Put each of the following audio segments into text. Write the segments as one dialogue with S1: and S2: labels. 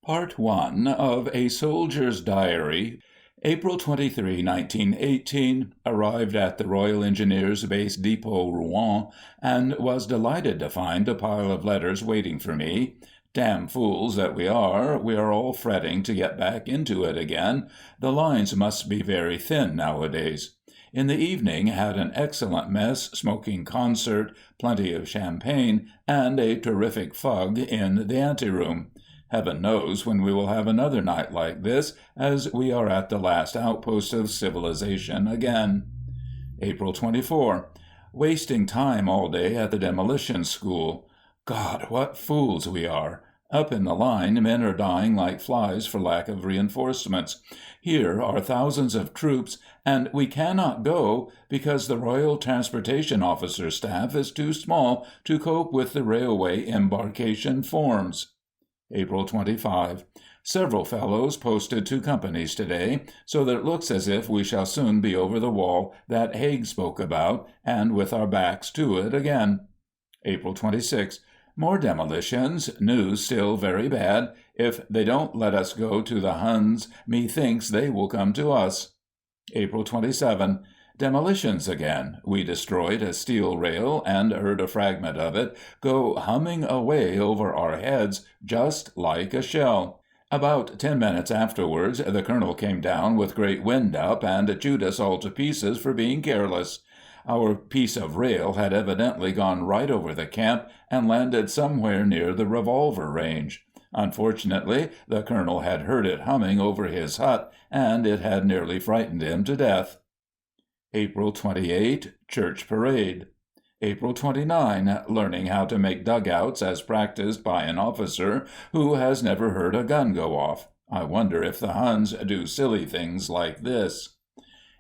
S1: Part 1 of A Soldier's Diary, April 23, 1918, arrived at the Royal Engineers Base Depot, Rouen, and was delighted to find a pile of letters waiting for me. Damn fools that we are all fretting to get back into it again. The lines must be very thin nowadays. In the evening had an excellent mess, smoking concert, plenty of champagne, and a terrific fug in the anteroom. Heaven knows when we will have another night like this, as we are at the last outpost of civilization again. April 24. Wasting time all day at the demolition school. God, what fools we are! Up in the line, men are dying like flies for lack of reinforcements. Here are thousands of troops, and we cannot go because the Royal Transportation Officer staff is too small to cope with the railway embarkation forms. April 25. Several fellows posted to companies today, so that it looks as if we shall soon be over the wall that Haig spoke about, and with our backs to it again. April 26. More demolitions, news still very bad. If they don't let us go to the Huns, methinks they will come to us. April 27. Demolitions again. We destroyed a steel rail and heard a fragment of it go humming away over our heads just like a shell. About 10 minutes afterwards, the colonel came down with great wind up and chewed us all to pieces for being careless. Our piece of rail had evidently gone right over the camp and landed somewhere near the revolver range. Unfortunately, the colonel had heard it humming over his hut, and it had nearly frightened him to death. April 28, Church Parade. April 29, learning how to make dugouts as practiced by an officer who has never heard a gun go off. I wonder if the Huns do silly things like this.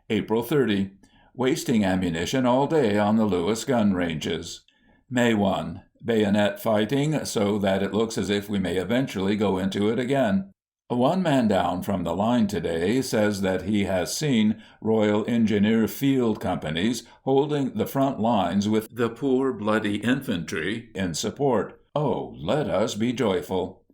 S1: April 30, wasting ammunition all day on the Lewis gun ranges. May 1, bayonet fighting so that it looks as if we may eventually go into it again. One man down from the line today says that he has seen Royal Engineer Field Companies holding the front lines with the poor bloody infantry in support. Oh, let us be joyful.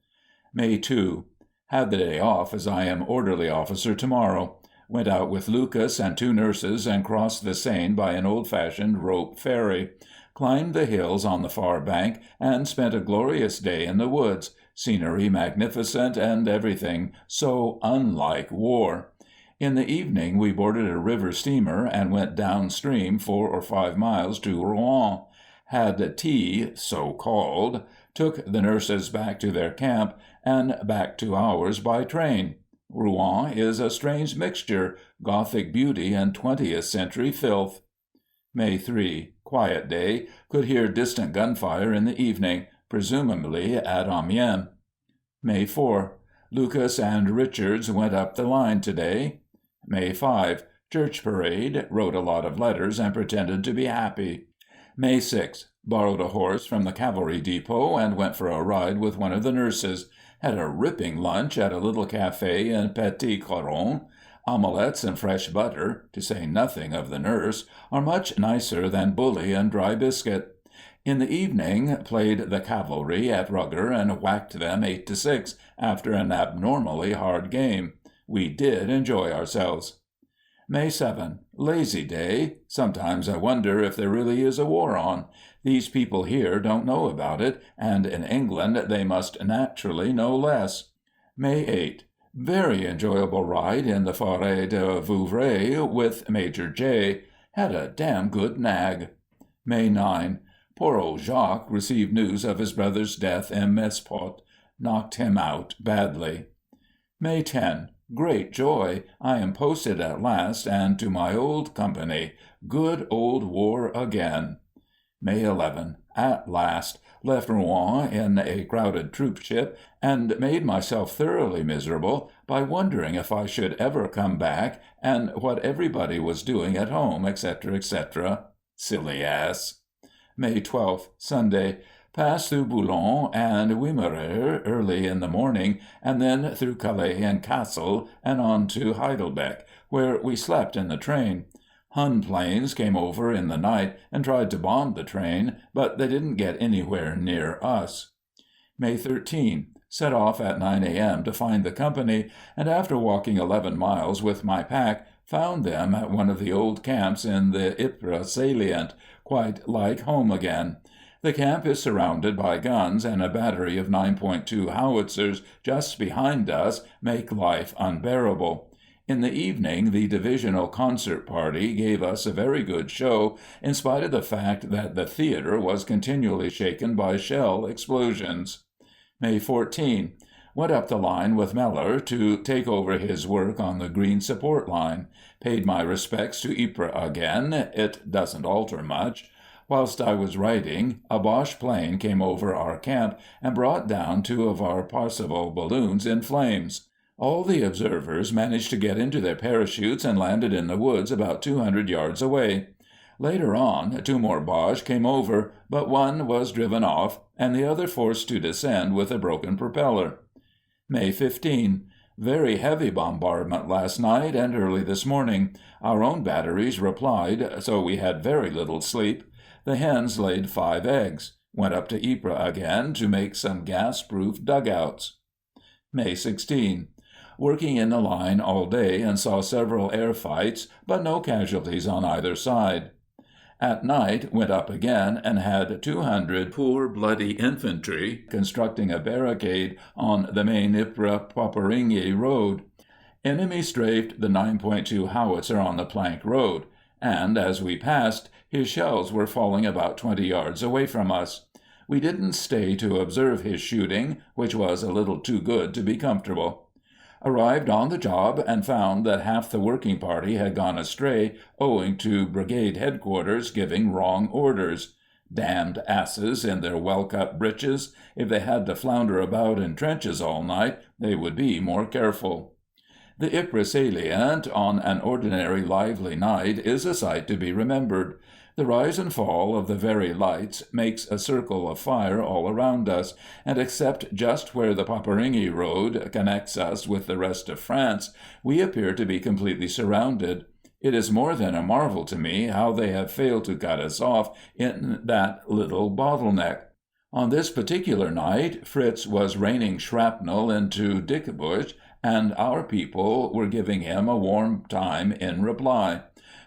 S1: May 2. Had the day off, as I am orderly officer tomorrow. Went out with Lucas and 2 nurses and crossed the Seine by an old-fashioned rope ferry. Climbed the hills on the far bank and spent a glorious day in the woods. Scenery magnificent and everything so unlike war. In the evening we boarded a river steamer and went downstream 4 or 5 miles to Rouen. Had tea, so-called, took the nurses back to their camp, and back to ours by train. Rouen is a strange mixture, Gothic beauty and 20th century filth. May 3. Quiet day. Could hear distant gunfire in the evening, presumably at Amiens. May 4. Lucas and Richards went up the line today. May 5. Church parade. Wrote a lot of letters and pretended to be happy. May 6. Borrowed a horse from the cavalry depot and went for a ride with one of the nurses. Had a ripping lunch at a little café in Petit Coron. Omelettes and fresh butter, to say nothing of the nurse, are much nicer than bully and dry biscuit. In the evening played the cavalry at rugger and whacked them 8-6 after an abnormally hard game. We did enjoy ourselves. May 7. Lazy day. Sometimes I wonder if there really is a war on. These people here don't know about it, and in England they must naturally know less. May 8. Very enjoyable ride in the Forêt de Vouvray with Major J. Had a damn good nag. May 9. Poor old Jacques received news of his brother's death in Mespot. Knocked him out badly. May 10. Great joy. I am posted at last and to my old company. Good old war again. May 11. At last. Left Rouen in a crowded troop-ship and made myself thoroughly miserable by wondering if I should ever come back and what everybody was doing at home, etc., etc. Silly ass. May 12th, Sunday. Passed through Boulogne and Wimereux early in the morning, and then through Calais and Kassel and on to Heidelberg, where we slept in the train. Hun planes came over in the night and tried to bomb the train, but they didn't get anywhere near us. May 13. Set off at 9 a.m. to find the company, and after walking 11 miles with my pack, found them at one of the old camps in the Ypres salient, quite like home again. The camp is surrounded by guns, and a battery of 9.2 howitzers just behind us make life unbearable. In the evening, the divisional concert party gave us a very good show, in spite of the fact that the theatre was continually shaken by shell explosions. May 14. Went up the line with Meller to take over his work on the Green Support Line. Paid my respects to Ypres again. It doesn't alter much. Whilst I was writing, a Boche plane came over our camp and brought down 2 of our Parseval balloons in flames. All the observers managed to get into their parachutes and landed in the woods about 200 yards away. Later on, 2 more Boche came over, but one was driven off, and the other forced to descend with a broken propeller. May 15. Very heavy bombardment last night and early this morning. Our own batteries replied, so we had very little sleep. The hens laid 5 eggs. Went up to Ypres again to make some gas-proof dugouts. May 16. Working in the line all day and saw several air fights, but no casualties on either side. At night went up again and had 200 poor bloody infantry constructing a barricade on the main Ypres-Poperinghe road. Enemy strafed the 9.2 howitzer on the plank road, and as we passed, his shells were falling about 20 yards away from us. We didn't stay to observe his shooting, which was a little too good to be comfortable. Arrived on the job and found that half the working party had gone astray owing to brigade headquarters giving wrong orders. Damned asses in their well-cut breeches. If they had to flounder about in trenches all night, they would be more careful. The Ypres salient on an ordinary lively night is a sight to be remembered. The rise and fall of the very lights makes a circle of fire all around us, and except just where the Poperinghe road connects us with the rest of France, we appear to be completely surrounded. It is more than a marvel to me how they have failed to cut us off in that little bottleneck. On this particular night, Fritz was raining shrapnel into Dickebusch, and our people were giving him a warm time in reply.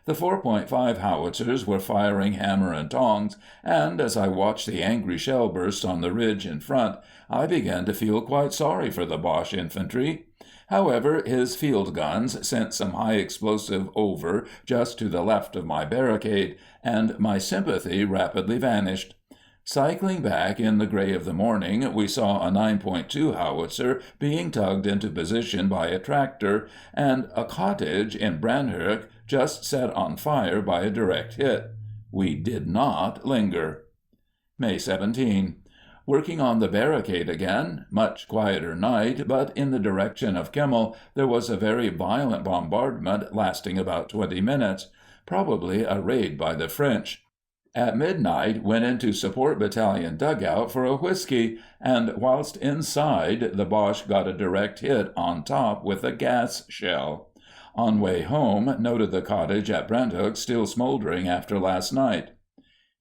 S1: The 4.5 howitzers were firing hammer and tongs, and as I watched the angry shell bursts on the ridge in front, I began to feel quite sorry for the Boche infantry. However, his field guns sent some high explosive over just to the left of my barricade, and my sympathy rapidly vanished. Cycling back in the gray of the morning, we saw a 9.2 howitzer being tugged into position by a tractor, and a cottage in Branherk just set on fire by a direct hit. We did not linger. May 17. Working on the barricade again. Much quieter night, but in the direction of Kimmel there was a very violent bombardment lasting about 20 minutes. Probably a raid by the French. At midnight went into support battalion dugout for a whiskey, and whilst inside the Boche got a direct hit on top with a gas shell. On way home noted the cottage at Brenthook still smoldering after last night.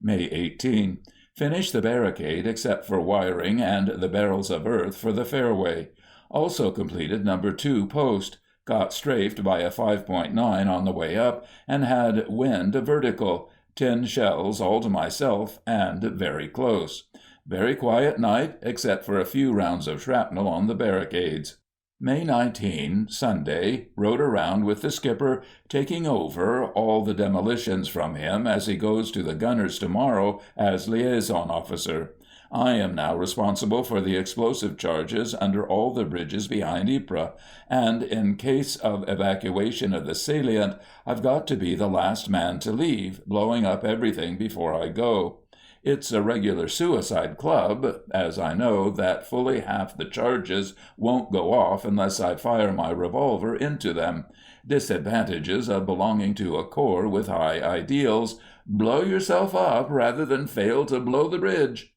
S1: May 18. Finished the barricade except for wiring and the barrels of earth for the fairway. Also completed No. 2 post. Got strafed by a 5.9 on the way up and had wind vertical. 10 shells all to myself and very close. Very quiet night except for a few rounds of shrapnel on the barricades. May 19, Sunday, rode around with the skipper, taking over all the demolitions from him as he goes to the gunners tomorrow as liaison officer. I am now responsible for the explosive charges under all the bridges behind Ypres, and in case of evacuation of the salient, I've got to be the last man to leave, blowing up everything before I go. It's a regular suicide club, as I know that fully half the charges won't go off unless I fire my revolver into them. Disadvantages of belonging to a corps with high ideals. Blow yourself up rather than fail to blow the bridge.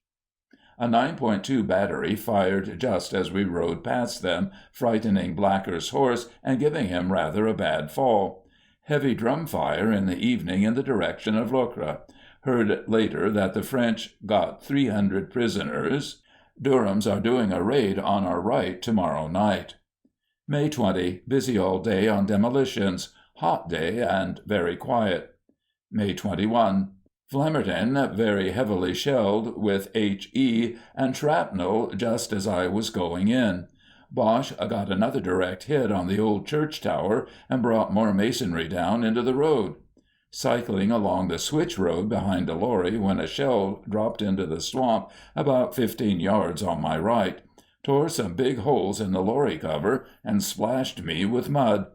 S1: A 9.2 battery fired just as we rode past them, frightening Blacker's horse and giving him rather a bad fall. Heavy drum fire in the evening in the direction of Locre. Heard later that the French got 300 prisoners. Durhams are doing a raid on our right tomorrow night. May 20. Busy all day on demolitions. Hot day and very quiet. May 21. Flemmerton very heavily shelled with H.E. and shrapnel just as I was going in. Boche got another direct hit on the old church tower and brought more masonry down into the road. Cycling along the switch road behind a lorry when a shell dropped into the swamp about 15 yards on my right. Tore some big holes in the lorry cover and splashed me with mud.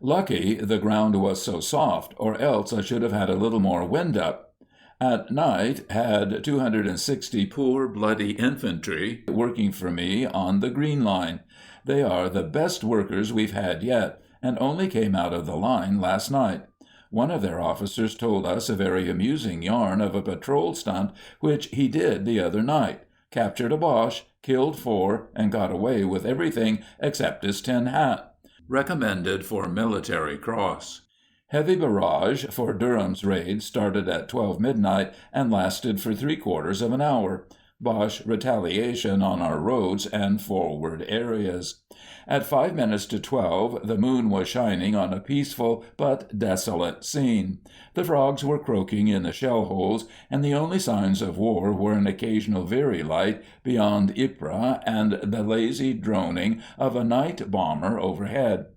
S1: Lucky the ground was so soft, or else I should have had a little more wind up. At night, had 260 poor, bloody infantry working for me on the Green Line. They are the best workers we've had yet, and only came out of the line last night. One of their officers told us a very amusing yarn of a patrol stunt which he did the other night. Captured a Boche, killed 4, and got away with everything except his tin hat. Recommended for Military Cross. Heavy barrage for Durham's raid started at 12 midnight and lasted for 3/4 of an hour. Boche retaliation on our roads and forward areas. At 5 minutes to 12, the moon was shining on a peaceful but desolate scene. The frogs were croaking in the shell holes, and the only signs of war were an occasional Very light beyond Ypres and the lazy droning of a night bomber overhead.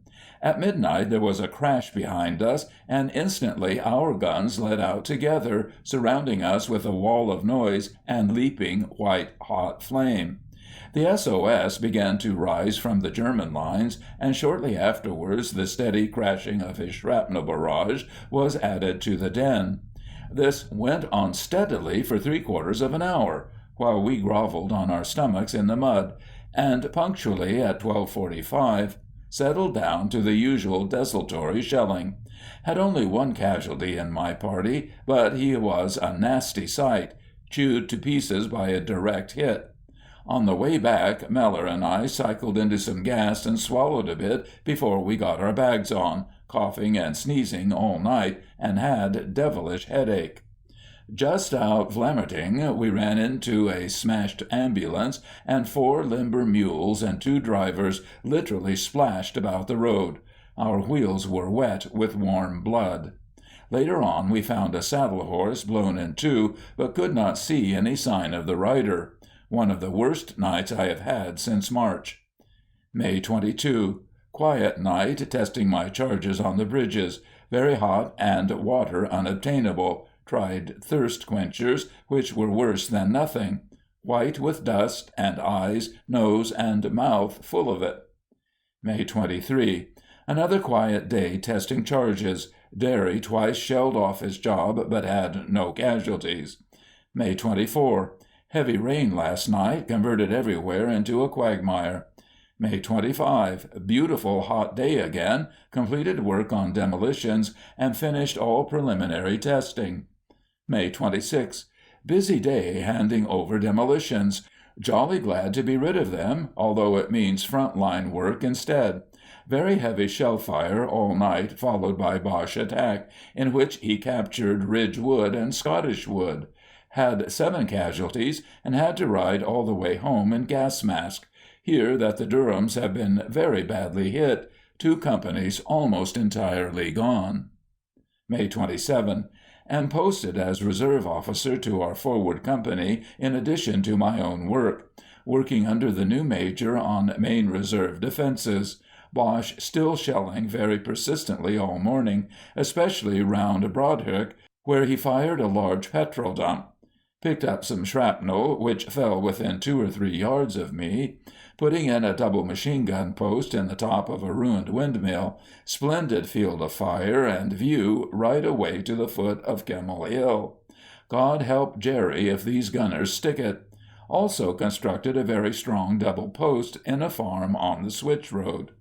S1: At midnight there was a crash behind us, and instantly our guns let out together, surrounding us with a wall of noise and leaping white-hot flame. The SOS began to rise from the German lines, and shortly afterwards the steady crashing of his shrapnel barrage was added to the din. This went on steadily for 3/4 of an hour, while we grovelled on our stomachs in the mud, and punctually at 12:45 settled down to the usual desultory shelling. Had only one casualty in my party, but he was a nasty sight, chewed to pieces by a direct hit. On the way back, Meller and I cycled into some gas and swallowed a bit before we got our bags on, coughing and sneezing all night, and had devilish headache. Just out Flemmerting, we ran into a smashed ambulance, and 4 limber mules and 2 drivers literally splashed about the road. Our wheels were wet with warm blood. Later on we found a saddle horse blown in 2, but could not see any sign of the rider. One of the worst nights I have had since March. May 22. Quiet night, testing my charges on the bridges. Very hot and water unobtainable. Tried thirst quenchers, which were worse than nothing. White with dust, and eyes, nose, and mouth full of it. May 23. Another quiet day testing charges. Derry twice shelled off his job, but had no casualties. May 24. Heavy rain last night converted everywhere into a quagmire. May 25. Beautiful hot day again, completed work on demolitions, and finished all preliminary testing. May 26. Busy day handing over demolitions. Jolly glad to be rid of them, although it means front-line work instead. Very heavy shell fire all night, followed by Boche attack, in which he captured Ridge Wood and Scottish Wood. Had 7 casualties, and had to ride all the way home in gas mask. Hear that the Durhams have been very badly hit. 2 companies almost entirely gone. May 27. Am posted as reserve officer to our forward company in addition to my own work. Working under the new major on main reserve defenses. Boche still shelling very persistently all morning, especially round Broadhook, where he fired a large petrol dump. Picked up some shrapnel, which fell within 2 or 3 yards of me. Putting in a double machine-gun post in the top of a ruined windmill. Splendid field of fire and view right away to the foot of Kemmel Hill. God help Jerry if these gunners stick it. Also constructed a very strong double post in a farm on the Switch Road.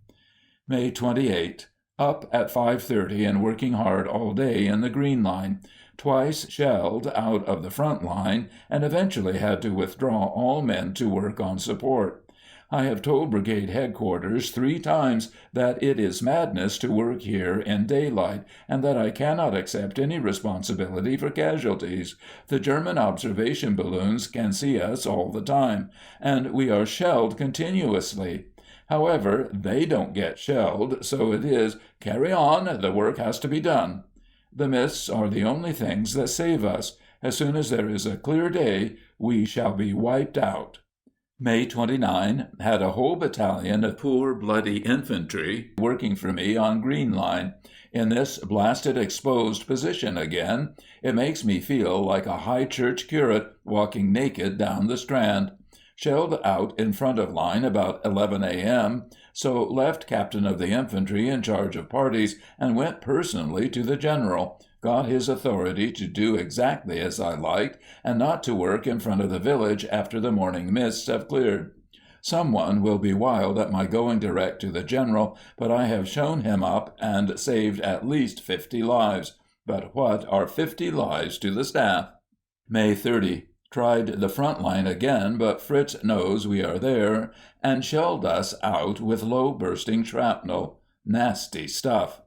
S1: May 28. Up at 5:30 and working hard all day in the Green Line. Twice shelled out of the front line, and eventually had to withdraw all men to work on support. I have told Brigade Headquarters 3 times that it is madness to work here in daylight, and that I cannot accept any responsibility for casualties. The German observation balloons can see us all the time, and we are shelled continuously. However, they don't get shelled, so it is, "Carry on, the work has to be done." The mists are the only things that save us. As soon as there is a clear day, we shall be wiped out. May 29. Had a whole battalion of poor bloody infantry working for me on Green Line. In this blasted exposed position again, it makes me feel like a high church curate walking naked down the Strand. Shelled out in front of line about 11 a.m., so left captain of the infantry in charge of parties and went personally to the general, got his authority to do exactly as I liked and not to work in front of the village after the morning mists have cleared. Someone will be wild at my going direct to the general, but I have shown him up and saved at least 50 lives. But what are 50 lives to the staff? May 30. Tried the front line again, but Fritz knows we are there and shelled us out with low-bursting shrapnel. Nasty stuff.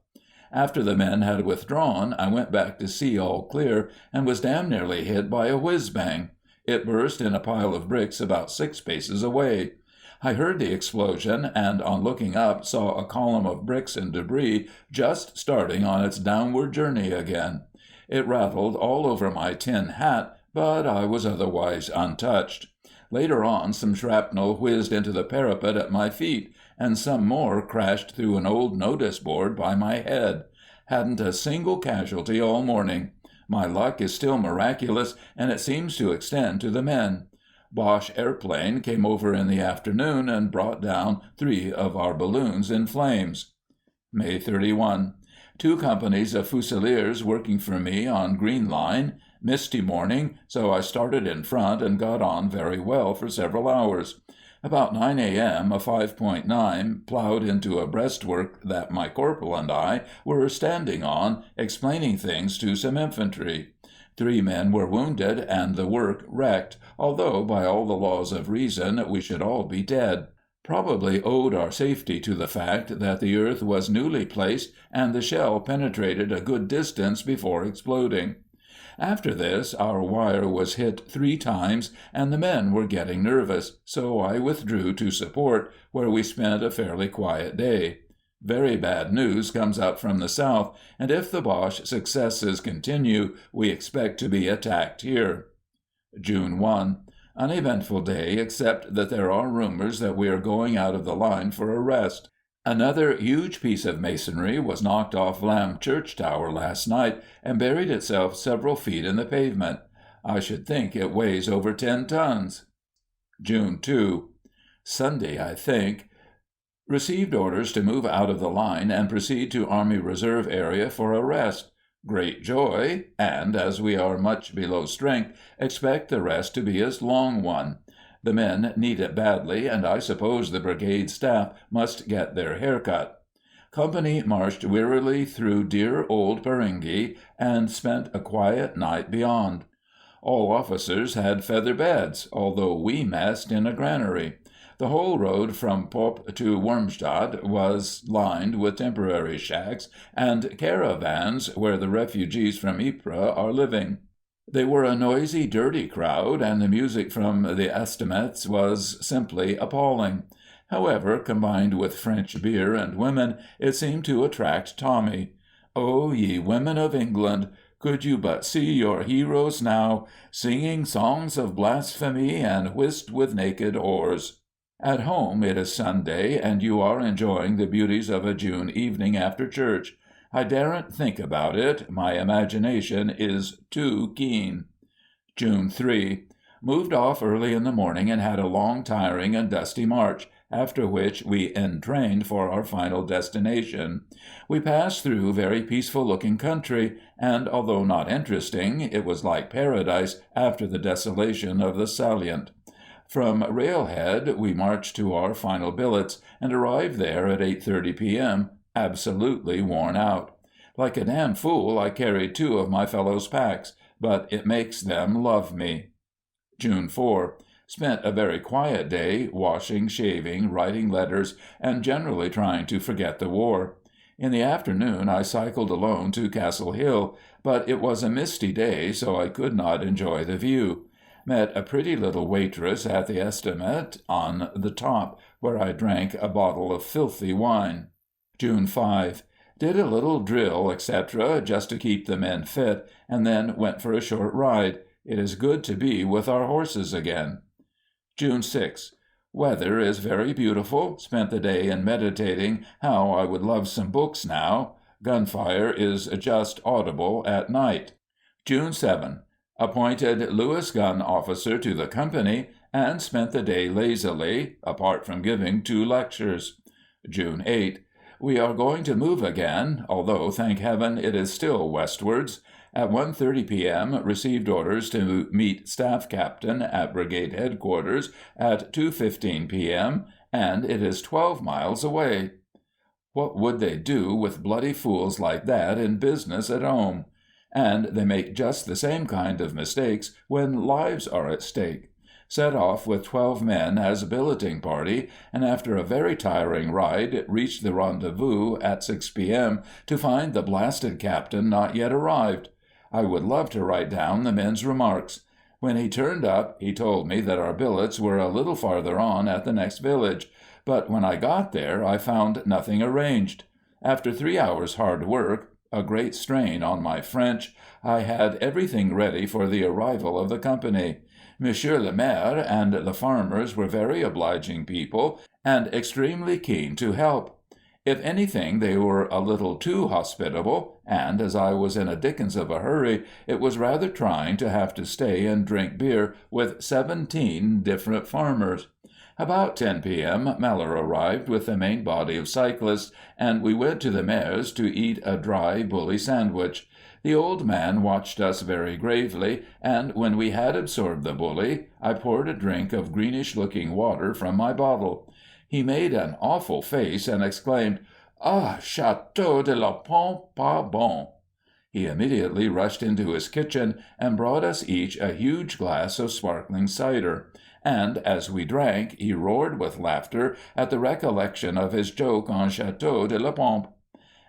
S1: After the men had withdrawn, I went back to see all clear and was damn nearly hit by a whiz-bang. It burst in a pile of bricks about 6 paces away. I heard the explosion, and on looking up saw a column of bricks and debris just starting on its downward journey again. It rattled all over my tin hat, but I was otherwise untouched. Later on, some shrapnel whizzed into the parapet at my feet, and some more crashed through an old notice board by my head. Hadn't a single casualty all morning. My luck is still miraculous, and it seems to extend to the men. Boche airplane came over in the afternoon and brought down 3 of our balloons in flames. May 31. 2 companies of Fusiliers working for me on Green Line. Misty morning, so I started in front and got on very well for several hours. About 9 a.m., a 5.9 plowed into a breastwork that my corporal and I were standing on, explaining things to some infantry. 3 men were wounded and the work wrecked, although by all the laws of reason we should all be dead. Probably owed our safety to the fact that the earth was newly placed and the shell penetrated a good distance before exploding. After this, our wire was hit 3 times, and the men were getting nervous, so I withdrew to support, where we spent a fairly quiet day. Very bad news comes up from the south, and if the Boche successes continue, we expect to be attacked here. June 1. Uneventful day, except that there are rumors that we are going out of the line for a rest. Another huge piece of masonry was knocked off Lamb Church Tower last night and buried itself several feet in the pavement. I should think it weighs over 10 tons. June 2. Sunday, I think. Received orders to move out of the line and proceed to Army Reserve area for a rest. Great joy, and, as we are much below strength, expect the rest to be a long one. The men need it badly, and I suppose the brigade staff must get their hair cut. Company marched wearily through dear old Peringi and spent a quiet night beyond. All officers had feather beds, although we messed in a granary. The whole road from Pop to Wormstadt was lined with temporary shacks and caravans where the refugees from Ypres are living. They were a noisy, dirty crowd, and the music from the estaminets was simply appalling. However, combined with French beer and women, it seemed to attract Tommy. Oh, ye women of England! Could you but see your heroes now, singing songs of blasphemy and whist with naked whores. At home it is Sunday, and you are enjoying the beauties of a June evening after church. I daren't think about it, my imagination is too keen. June 3. Moved off early in the morning and had a long, tiring, and dusty march, after which we entrained for our final destination. We passed through very peaceful-looking country, and, although not interesting, it was like paradise after the desolation of the salient. From Railhead we marched to our final billets, and arrived there at 8:30 p.m., absolutely worn out. Like a damn fool, I carried 2 of my fellows' packs, but it makes them love me. June 4. Spent a very quiet day, washing, shaving, writing letters, and generally trying to forget the war. In the afternoon I cycled alone to Castle Hill, but it was a misty day, so I could not enjoy the view. Met a pretty little waitress at the Estimate on the top, where I drank a bottle of filthy wine. June 5. Did a little drill, etc., just to keep the men fit, and then went for a short ride. It is good to be with our horses again. June 6. Weather is very beautiful. Spent the day in meditating how I would love some books now. Gunfire is just audible at night. June 7. Appointed Lewis gun officer to the company, and spent the day lazily, apart from giving 2 lectures. June 8. We are going to move again, although, thank heaven, it is still westwards. At 1:30 p.m. received orders to meet Staff Captain at Brigade Headquarters at 2:15 p.m., and it is 12 miles away. What would they do with bloody fools like that in business at home? And they make just the same kind of mistakes when lives are at stake. Set off with 12 men as billeting party, and after a very tiring ride, reached the rendezvous at 6 p.m. to find the blasted captain not yet arrived. I would love to write down the men's remarks. When he turned up, he told me that our billets were a little farther on at the next village, but when I got there I found nothing arranged. After 3 hours' hard work, a great strain on my French, I had everything ready for the arrival of the company. Monsieur le Maire and the farmers were very obliging people, and extremely keen to help. If anything, they were a little too hospitable, and as I was in a dickens of a hurry, it was rather trying to have to stay and drink beer with 17 different farmers. About 10 p.m. Mellor arrived with the main body of cyclists, and we went to the Maire's to eat a dry bully sandwich. The old man watched us very gravely, and when we had absorbed the bully, I poured a drink of greenish-looking water from my bottle. He made an awful face and exclaimed, "Ah, Château de la Pompe, pas bon!" He immediately rushed into his kitchen and brought us each a huge glass of sparkling cider, and as we drank he roared with laughter at the recollection of his joke on Château de la Pompe.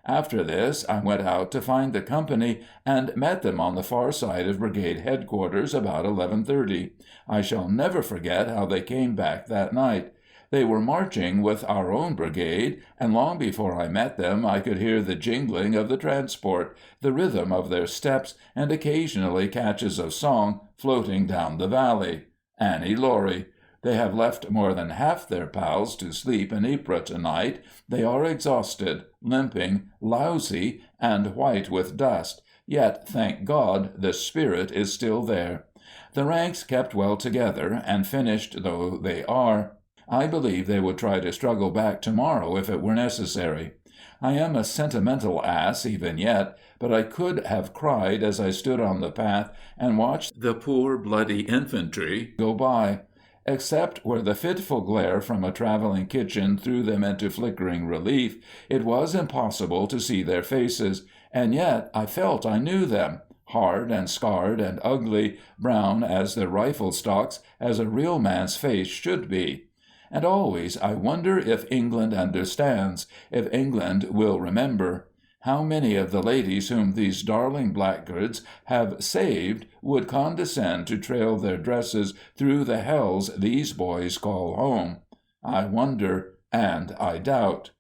S1: After this I went out to find the company, and met them on the far side of Brigade Headquarters about 11:30. I shall never forget how they came back that night. They were marching with our own brigade, and long before I met them I could hear the jingling of the transport, the rhythm of their steps, and occasionally catches of song floating down the valley. Annie Laurie. They have left more than half their pals to sleep in Ypres tonight. They are exhausted, limping, lousy, and white with dust, yet, thank God, the spirit is still there. The ranks kept well together, and finished though they are. I believe they would try to struggle back tomorrow if it were necessary. I am a sentimental ass even yet, but I could have cried as I stood on the path and watched the poor bloody infantry go by. Except where the fitful glare from a traveling kitchen threw them into flickering relief, it was impossible to see their faces, and yet I felt I knew them, hard and scarred and ugly, brown as their rifle stocks, as a real man's face should be. And always I wonder if England understands, if England will remember. How many of the ladies whom these darling blackguards have saved would condescend to trail their dresses through the hells these boys call home? I wonder, and I doubt.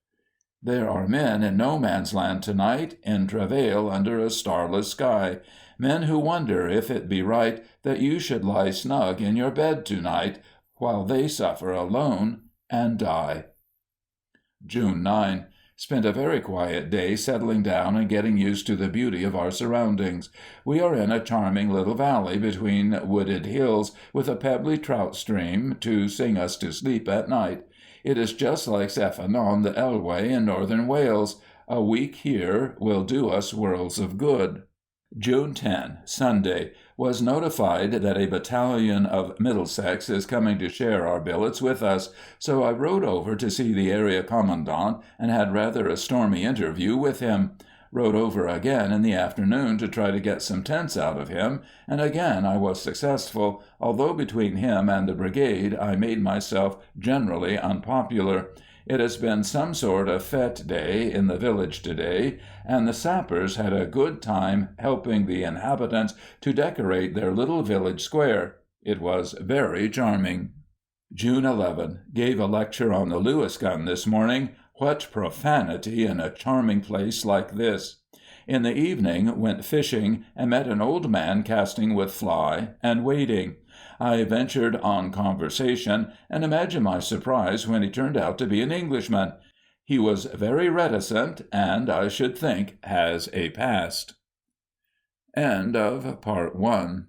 S1: There are men in no man's land tonight, in travail under a starless sky, men who wonder if it be right that you should lie snug in your bed tonight, while they suffer alone and die. June 9. Spent a very quiet day settling down and getting used to the beauty of our surroundings. We are in a charming little valley between wooded hills, with a pebbly trout stream to sing us to sleep at night. It is just like Cefn on the Elway in northern Wales. A week here will do us worlds of good. June 10, Sunday. Was notified that a battalion of Middlesex is coming to share our billets with us, so I rode over to see the area commandant and had rather a stormy interview with him. Rode over again in the afternoon to try to get some tents out of him, and again I was successful, although between him and the Brigade I made myself generally unpopular. It has been some sort of fête day in the village to day, and the sappers had a good time helping the inhabitants to decorate their little village square. It was very charming. June 11. Gave a lecture on the Lewis gun this morning. What profanity in a charming place like this! In the evening went fishing, and met an old man casting with fly and wading. I ventured on conversation, and imagine my surprise when he turned out to be an Englishman. He was very reticent, and, I should think, has a past. End of Part 1.